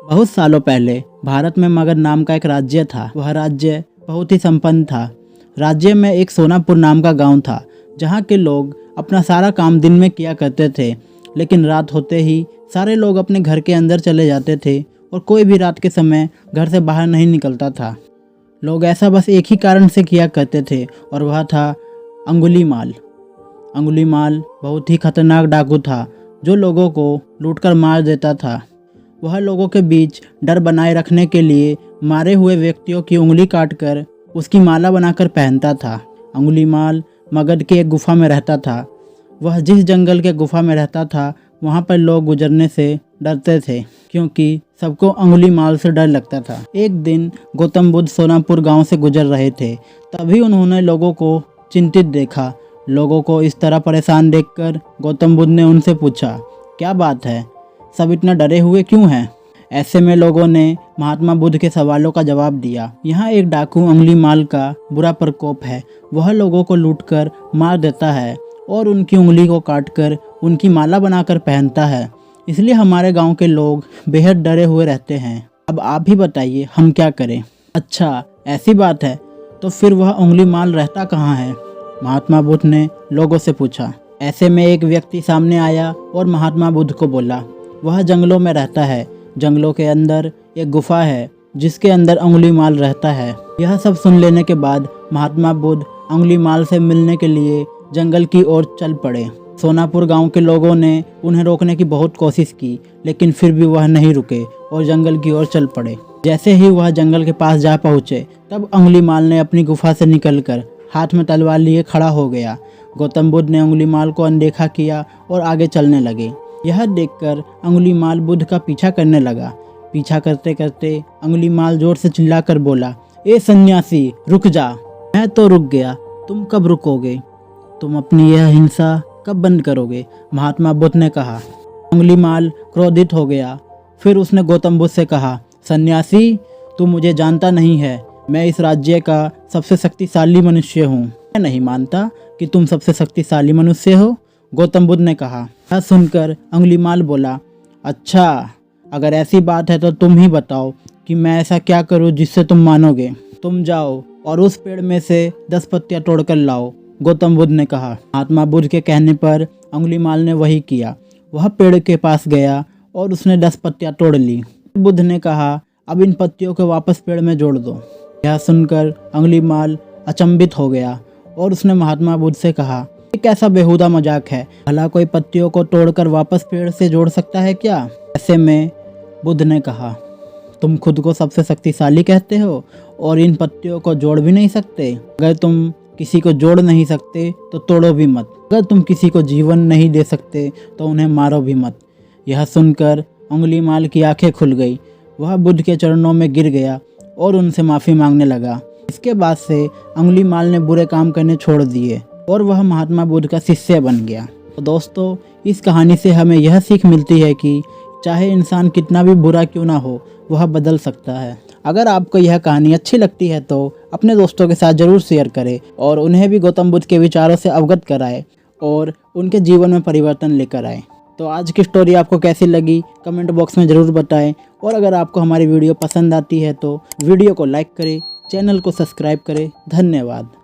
बहुत सालों पहले भारत में मगध नाम का एक राज्य था। वह राज्य बहुत ही संपन्न था। राज्य में एक सोनापुर नाम का गांव था, जहां के लोग अपना सारा काम दिन में किया करते थे, लेकिन रात होते ही सारे लोग अपने घर के अंदर चले जाते थे और कोई भी रात के समय घर से बाहर नहीं निकलता था। लोग ऐसा बस एक ही कारण से किया करते थे और वह था अंगुलीमाल। अंगुलीमाल बहुत ही खतरनाक डाकू था, जो लोगों को लूटकर मार देता था। वह लोगों के बीच डर बनाए रखने के लिए मारे हुए व्यक्तियों की उंगली काटकर उसकी माला बनाकर पहनता था। अंगुलीमाल मगध के एक गुफा में रहता था। वह जिस जंगल के गुफा में रहता था, वहाँ पर लोग गुजरने से डरते थे, क्योंकि सबको अंगुलीमाल से डर लगता था। एक दिन गौतम बुद्ध सोनापुर गांव से गुजर रहे थे, तभी उन्होंने लोगों को चिंतित देखा। लोगों को इस तरह परेशान देखकर गौतम बुद्ध ने उनसे पूछा, क्या बात है, सब इतना डरे हुए क्यों हैं? ऐसे में लोगों ने महात्मा बुद्ध के सवालों का जवाब दिया। यहाँ एक डाकू अंगुलीमाल का बुरा प्रकोप है। वह लोगों को लूटकर मार देता है और उनकी उंगली को काटकर उनकी माला बनाकर पहनता है। इसलिए हमारे गांव के लोग बेहद डरे हुए रहते हैं। अब आप ही बताइए, हम क्या करें? अच्छा, ऐसी बात है, तो फिर वह अंगुलीमाल रहता कहाँ है? महात्मा बुद्ध ने लोगों से पूछा। ऐसे में एक व्यक्ति सामने आया और महात्मा बुद्ध को बोला, वह जंगलों में रहता है। जंगलों के अंदर एक गुफा है, जिसके अंदर अंगुलीमाल रहता है। यह सब सुन लेने के बाद महात्मा बुद्ध अंगुलीमाल से मिलने के लिए जंगल की ओर चल पड़े। सोनापुर गांव के लोगों ने उन्हें रोकने की बहुत कोशिश की, लेकिन फिर भी वह नहीं रुके और जंगल की ओर चल पड़े। जैसे ही वह जंगल के पास जा पहुँचे, तब अंगुलीमाल ने अपनी गुफा से निकलकर हाथ में तलवार लिए खड़ा हो गया। गौतम बुद्ध ने अंगुलीमाल को अनदेखा किया और आगे चलने लगे। यह देखकर अंगुलीमाल बुद्ध का पीछा करने लगा। पीछा करते करते अंगुलीमाल जोर से चिल्लाकर बोला, ए सन्यासी, रुक जा। मैं तो रुक गया, तुम कब रुकोगे? तुम अपनी यह हिंसा कब बंद करोगे? महात्मा बुद्ध ने कहा। अंगुलीमाल क्रोधित हो गया। फिर उसने गौतम बुद्ध से कहा, सन्यासी, तू मुझे जानता नहीं है। मैं इस राज्य का सबसे शक्तिशाली मनुष्य हूँ। मैं नहीं मानता कि तुम सबसे शक्तिशाली मनुष्य हो, गौतम बुद्ध ने कहा। यह सुनकर अंगुलीमाल बोला, अच्छा, अगर ऐसी बात है तो तुम ही बताओ कि मैं ऐसा क्या करूं जिससे तुम मानोगे। तुम जाओ और उस पेड़ में से 10 पत्तियां तोड़कर लाओ, गौतम बुद्ध ने कहा। महात्मा बुद्ध के कहने पर अंगुलीमाल ने वही किया। वह पेड़ के पास गया और उसने 10 पत्तियां तोड़ ली। बुद्ध ने कहा, अब इन पत्तियों को वापस पेड़ में जोड़ दो। यह सुनकर अंगुलीमाल अचंभित हो गया और उसने महात्मा बुद्ध से कहा, ये कैसा बेहुदा मजाक है? भला कोई पत्तियों को तोड़कर वापस पेड़ से जोड़ सकता है क्या? ऐसे में बुद्ध ने कहा, तुम खुद को सबसे शक्तिशाली कहते हो और इन पत्तियों को जोड़ भी नहीं सकते। अगर तुम किसी को जोड़ नहीं सकते तो तोड़ो भी मत। अगर तुम किसी को जीवन नहीं दे सकते तो उन्हें मारो भी मत। यह सुनकर अंगुलीमाल की आंखें खुल गई। वह बुद्ध के चरणों में गिर गया और उनसे माफ़ी मांगने लगा। इसके बाद से अंगुलीमाल ने बुरे काम करने छोड़ दिए और वह महात्मा बुद्ध का शिष्य बन गया। तो दोस्तों, इस कहानी से हमें यह सीख मिलती है कि चाहे इंसान कितना भी बुरा क्यों ना हो, वह बदल सकता है। अगर आपको यह कहानी अच्छी लगती है तो अपने दोस्तों के साथ ज़रूर शेयर करें और उन्हें भी गौतम बुद्ध के विचारों से अवगत कराएं और उनके जीवन में परिवर्तन लेकर आएँ। तो आज की स्टोरी आपको कैसी लगी कमेंट बॉक्स में ज़रूर बताएं और अगर आपको हमारी वीडियो पसंद आती है तो वीडियो को लाइक करें, चैनल को सब्सक्राइब करें। धन्यवाद।